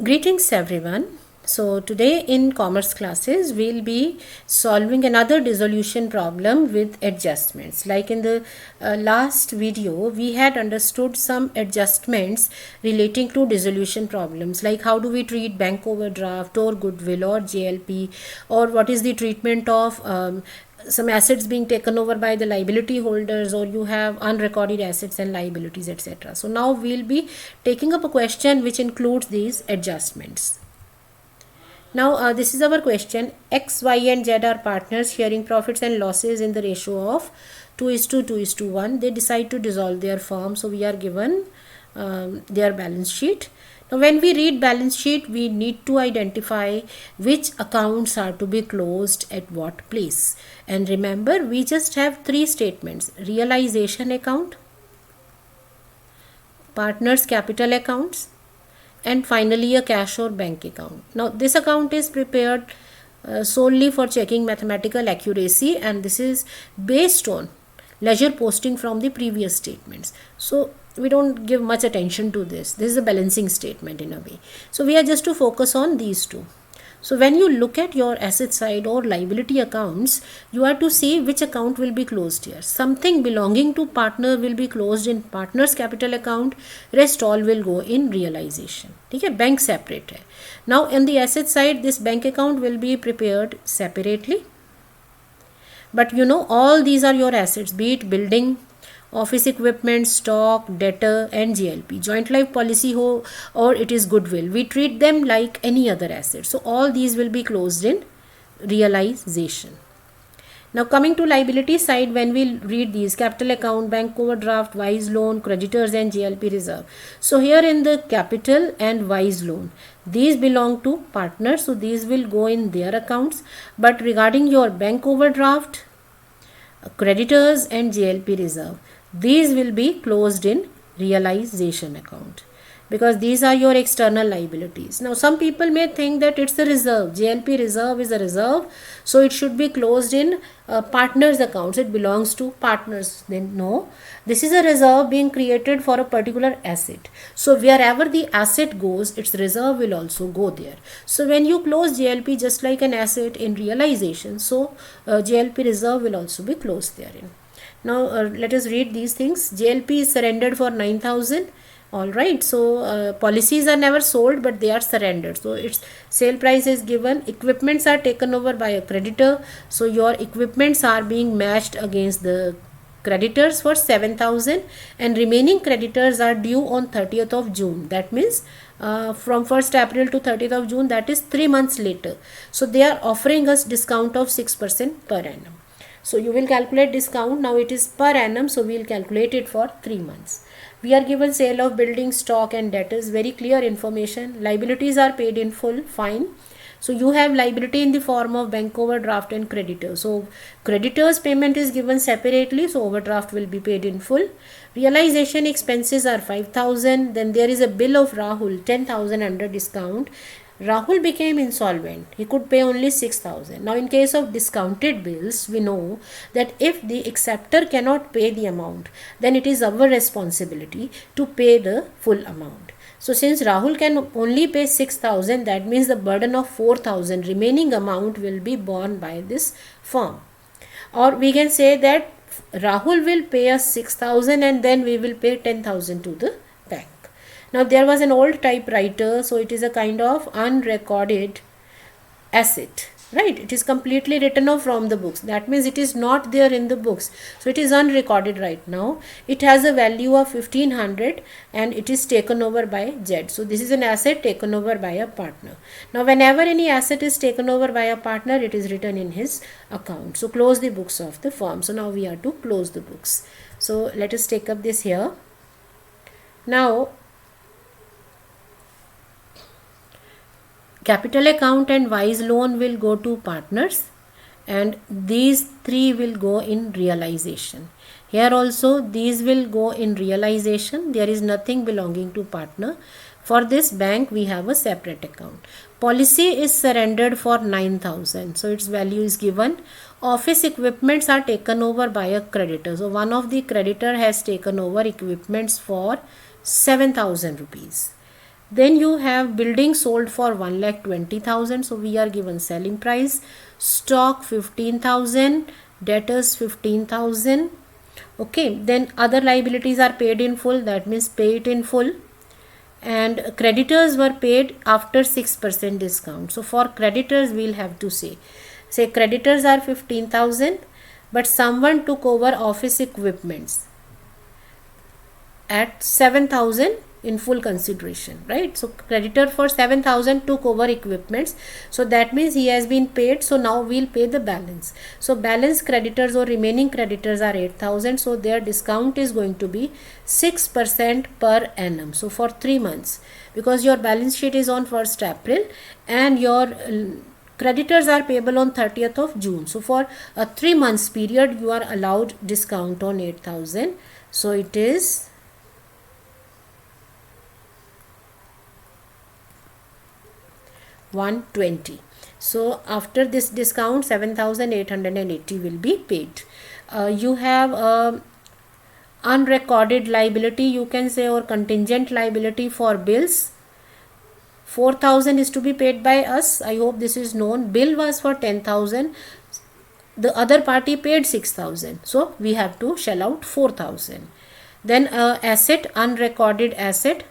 Greetings everyone. So today in commerce classes we'll be solving another dissolution problem with adjustments. Like in the last video we had understood some adjustments relating to dissolution problems, like how do we treat bank overdraft or goodwill or JLP, or what is the treatment of some assets being taken over by the liability holders, or you have unrecorded assets and liabilities, etc. So now we'll be taking up a question which includes these adjustments. Now this is our question. X, Y and Z are partners sharing profits and losses in the ratio of 2:2:1. They decide to dissolve their firm. So we are given their balance sheet. Now when we read balance sheet, we need to identify which accounts are to be closed at what place. And remember, we just have three statements: realization account, partners capital accounts, and finally a cash or bank account. Now this account is prepared solely for checking mathematical accuracy, and this is based on ledger posting from the previous statements. So we don't give much attention to this. This is a balancing statement in a way. So we are just to focus on these two. So when you look at your asset side or liability accounts, you are to see which account will be closed here. Something belonging to partner will be closed in partner's capital account. Rest all will go in realization. Okay, bank separate hai. Now on the asset side, this bank account will be prepared separately. But you know, all these are your assets, be it building, office equipment, stock, debtor and JLP, joint life policy ho or it is goodwill. We treat them like any other asset. So all these will be closed in realization. Now coming to liability side, when we read these: capital account, bank overdraft, wise loan, creditors and JLP reserve. So here in the capital and wise loan, these belong to partners, so these will go in their accounts. But regarding your bank overdraft, creditors and JLP reserve, these will be closed in realization account, because these are your external liabilities. Now some people may think that it's a reserve, JLP reserve is a reserve, so it should be closed in partners accounts, it belongs to partners. Then no, this is a reserve being created for a particular asset. So wherever the asset goes, its reserve will also go there. So when you close JLP just like an asset in realization, so JLP reserve will also be closed therein. Now let us read these things. JLP is surrendered for 9,000. Alright, so policies are never sold, but they are surrendered. So its sale price is given. Equipments are taken over by a creditor. So your equipments are being matched against the creditors for 7,000, and remaining creditors are due on 30th of June. That means from 1st April to 30th of June, that is 3 months later. So they are offering us discount of 6% per annum. So you will calculate discount. Now it is per annum, so we will calculate it for 3 months. We are given sale of building, stock and debtors. Very clear information. Liabilities are paid in full. Fine. So you have liability in the form of bank overdraft and creditor. So creditors payment is given separately, so overdraft will be paid in full. Realization expenses are 5,000. Then there is a bill of Rahul, 10,000 under discount. Rahul became insolvent. He could pay only 6,000. Now in case of discounted bills, we know that if the acceptor cannot pay the amount, then it is our responsibility to pay the full amount. So since Rahul can only pay 6,000, that means the burden of 4,000 remaining amount will be borne by this firm. Or we can say that Rahul will pay us 6,000 and then we will pay 10,000 to the bank. Now there was an old typewriter, so it is a kind of unrecorded asset, right? It is completely written off from the books. That means it is not there in the books. So it is unrecorded right now. It has a value of 1,500 and it is taken over by Z. So this is an asset taken over by a partner. Now whenever any asset is taken over by a partner, it is written in his account. So close the books of the firm. So now we are to close the books. So let us take up this here. Now capital account and wise loan will go to partners, and these three will go in realization. Here also these will go in realization. There is nothing belonging to partner. For this bank we have a separate account. Policy is surrendered for 9,000, so its value is given. Office equipments are taken over by a creditor. So one of the creditor has taken over equipments for 7,000 rupees. Then you have building sold for 1,20,000. So we are given selling price, stock 15,000, debtors 15,000. Okay, then other liabilities are paid in full, that means pay it in full. And creditors were paid after 6% discount. So for creditors we'll have to say creditors are 15,000, but someone took over office equipments at 7,000 in full consideration, right? So creditor for 7,000 took over equipments, so that means he has been paid. So now we'll pay the balance. So balance creditors or remaining creditors are 8,000, so their discount is going to be 6% per annum, so for 3 months, because your balance sheet is on 1st April and your creditors are payable on 30th of June. So for a 3 months period you are allowed discount on 8,000. So it is 120. So after this discount 7,880 will be paid. You have unrecorded liability, you can say, or contingent liability for bills. 4,000 is to be paid by us. I hope this is known. Bill was for 10,000. The other party paid 6,000. So we have to shell out 4,000. Then asset, unrecorded asset,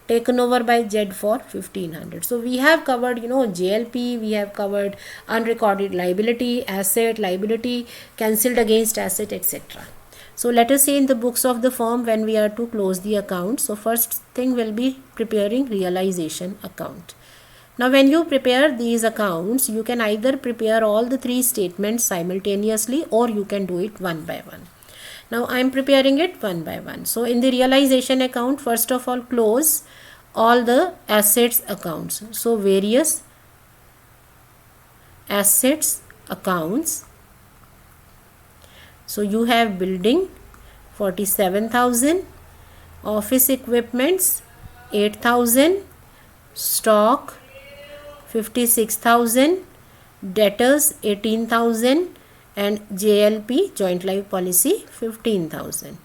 taken over by Z for 1,500. So we have covered, JLP, we have covered unrecorded liability, asset, liability, cancelled against asset, etc. So let us see in the books of the firm when we are to close the account. So first thing will be preparing realization account. Now when you prepare these accounts, you can either prepare all the 3 statements simultaneously or you can do it one by one. Now I am preparing it one by one. So in the realization account, first of all close all the assets accounts. So various assets accounts. So you have building 47,000, office equipments 8,000, stock 56,000, debtors 18,000, and JLP, joint life policy, 15,000.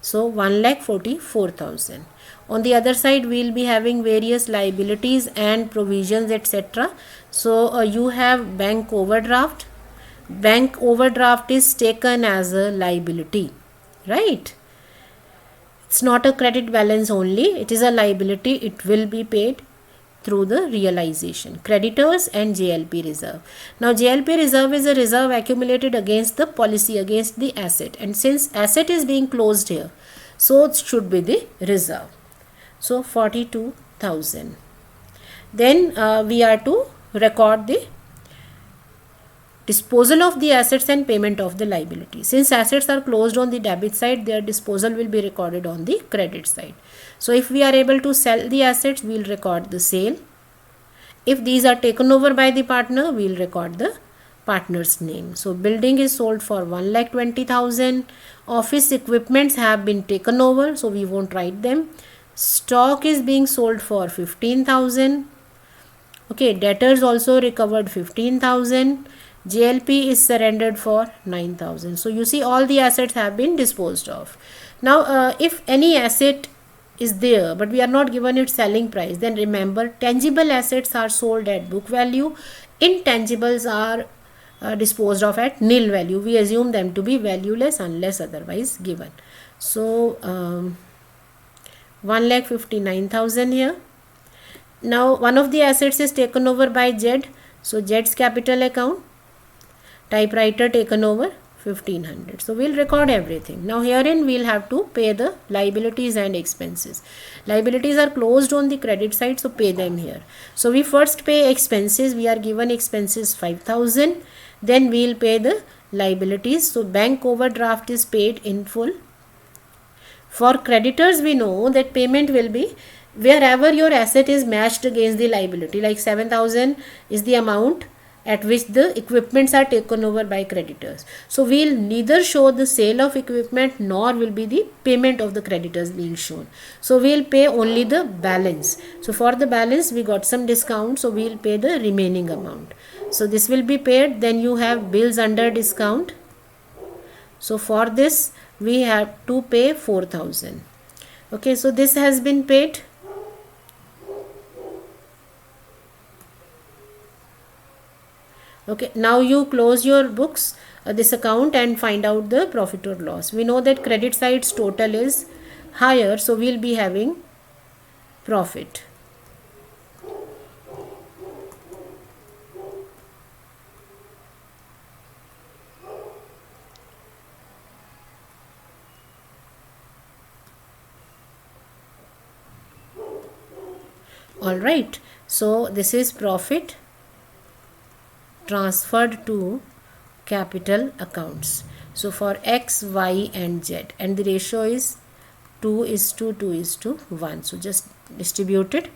So 1,44,000. On the other side we will be having various liabilities and provisions, etc. So you have bank overdraft. Bank overdraft is taken as a liability, right? It's not a credit balance only, it is a liability. It will be paid through the realization. Creditors and JLP reserve. Now JLP reserve is a reserve accumulated against the policy, against the asset, and since asset is being closed here, so it should be the reserve. So 42,000. Then we are to record the disposal of the assets and payment of the liability. Since assets are closed on the debit side, their disposal will be recorded on the credit side. So if we are able to sell the assets, we will record the sale. If these are taken over by the partner, we will record the partner's name. So building is sold for 1,20,000. Office equipments have been taken over, so we won't write them. Stock is being sold for 15,000. Okay, debtors also recovered 15,000. JLP is surrendered for 9,000. So you see all the assets have been disposed of. Now if any asset is there but we are not given its selling price, then remember tangible assets are sold at book value, intangibles are disposed of at nil value. We assume them to be valueless unless otherwise given. So 1,59,000 here. Now one of the assets is taken over by Z. So Z's capital account, typewriter taken over 1,500. So we'll record everything. Now herein we'll have to pay the liabilities and expenses. Liabilities are closed on the credit side, so pay them here. So we first pay expenses. We are given expenses 5,000. Then we'll pay the liabilities. So bank overdraft is paid in full. For creditors, we know that payment will be wherever your asset is matched against the liability. Like 7,000 is the amount at which the equipments are taken over by creditors. So we'll neither show the sale of equipment nor will be the payment of the creditors being shown. So we'll pay only the balance. So for the balance we got some discount, so we'll pay the remaining amount. So this will be paid. Then you have bills under discount. So for this we have to pay 4,000. Okay, so this has been paid. Okay, now you close your books, this account, and find out the profit or loss. We know that credit side's total is higher, so we'll be having profit. All right, so this is profit transferred to capital accounts. So for X, Y, and Z, and the ratio is 2:1. So just distribute it.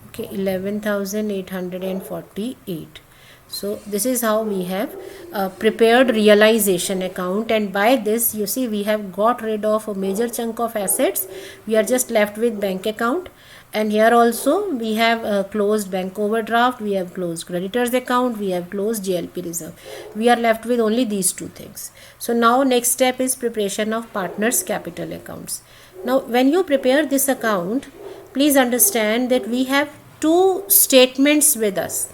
Okay, 11,848. So this is how we have prepared realization account, and by this you see we have got rid of a major chunk of assets. We are just left with bank account, and here also we have closed bank overdraft, we have closed creditors account, we have closed JLP reserve. We are left with only these two things. So now next step is preparation of partners capital accounts. Now when you prepare this account, please understand that we have two statements with us.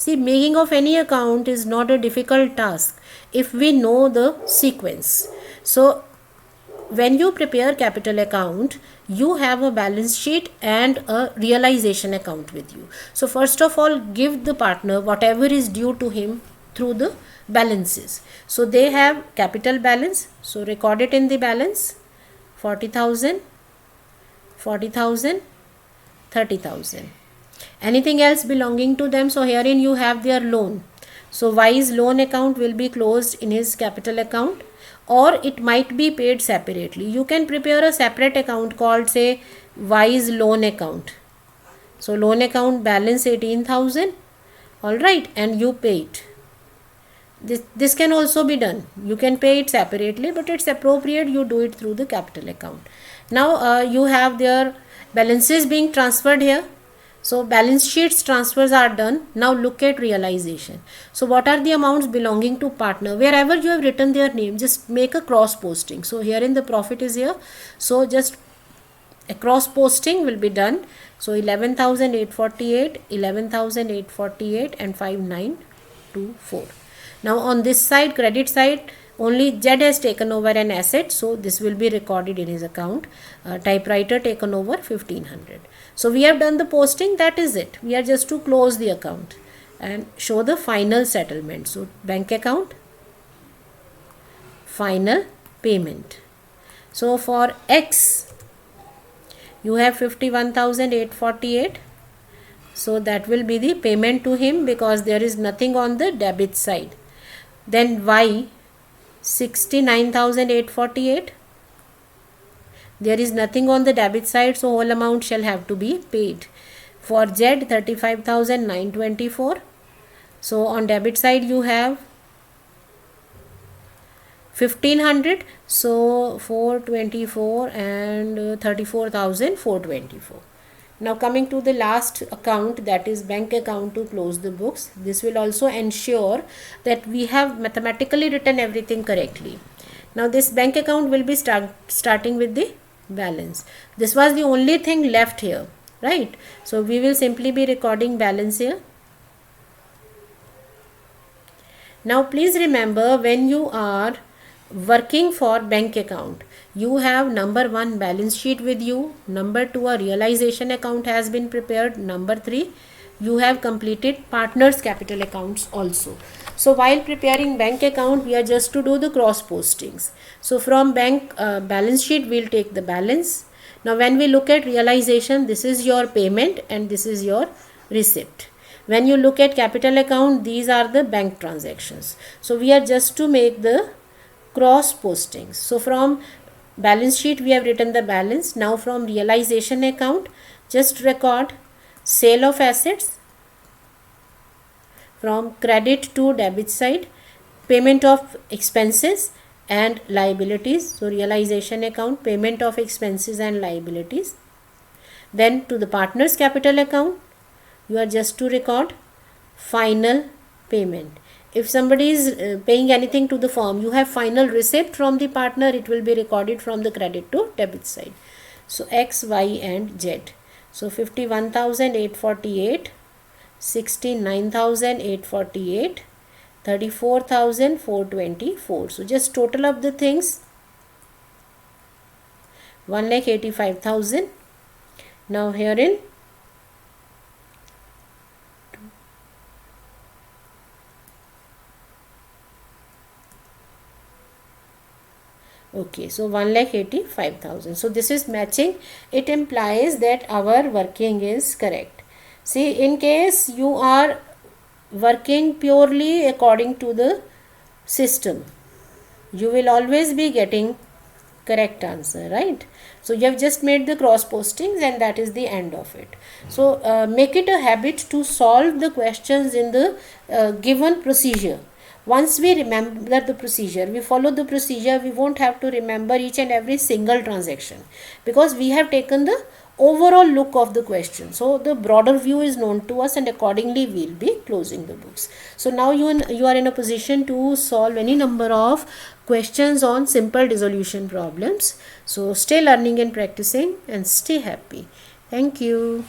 See, making of any account is not a difficult task if we know the sequence. So when you prepare capital account, you have a balance sheet and a realization account with you. So first of all, give the partner whatever is due to him through the balances. So they have capital balance, so record it in the balance, 40,000, 40,000, 30,000. Anything else belonging to them? So herein you have their loan. So Y's loan account will be closed in his capital account, or it might be paid separately. You can prepare a separate account called, say, Y's loan account. So loan account balance 18,000. All right, and you pay it. This can also be done. You can pay it separately, but it's appropriate you do it through the capital account. Now you have their balances being transferred here. So balance sheets transfers are done. Now look at realization. So what are the amounts belonging to partner? Wherever you have written their name, just make a cross posting. So here in the profit is here. So just a cross posting will be done. So 11,848, 11,848 and 5,924. Now on this side, credit side, only Z has taken over an asset, so this will be recorded in his account. Typewriter taken over 1,500. So we have done the posting, that is it. We are just to close the account and show the final settlement. So bank account, final payment. So for X, you have 51,848. So that will be the payment to him because there is nothing on the debit side. Then Y, 69,848. There is nothing on the debit side, so whole amount shall have to be paid. For Z, 35,924. So on debit side you have 1,500. So 424 and 34,424. Now coming to the last account, that is bank account, to close the books. This will also ensure that we have mathematically written everything correctly. Now this bank account will be starting with the balance. This was the only thing left here, right? So we will simply be recording balance here. Now please remember, when you are working for bank account, you have number 1 balance sheet with you, number 2 a realization account has been prepared, number 3 you have completed partners capital accounts also. So while preparing bank account, we are just to do the cross postings. So from bank balance sheet we'll take the balance. Now when we look at realization, this is your payment and this is your receipt. When you look at capital account, these are the bank transactions. So we are just to make the cross postings. So from balance sheet we have written the balance. Now from realization account, just record sale of assets, from credit to debit side, payment of expenses and liabilities. So realization account, payment of expenses and liabilities. Then to the partners capital account, you are just to record final payment. If somebody is paying anything to the firm, you have final receipt from the partner, it will be recorded from the credit to debit side. So X, Y and Z. So 51,848, 69,848, 34,424. So just total up the things, 1,85,000. Now herein okay, so 1,85,000. So this is matching. It implies that our working is correct. See, in case you are working purely according to the system, you will always be getting correct answer, right? So you have just made the cross postings and that is the end of it. So make it a habit to solve the questions in the given procedure. Once we remember the procedure, we follow the procedure, we won't have to remember each and every single transaction, because we have taken the overall look of the question. So the broader view is known to us and accordingly we will be closing the books. So now you are in a position to solve any number of questions on simple dissolution problems. So stay learning and practicing and stay happy. Thank you.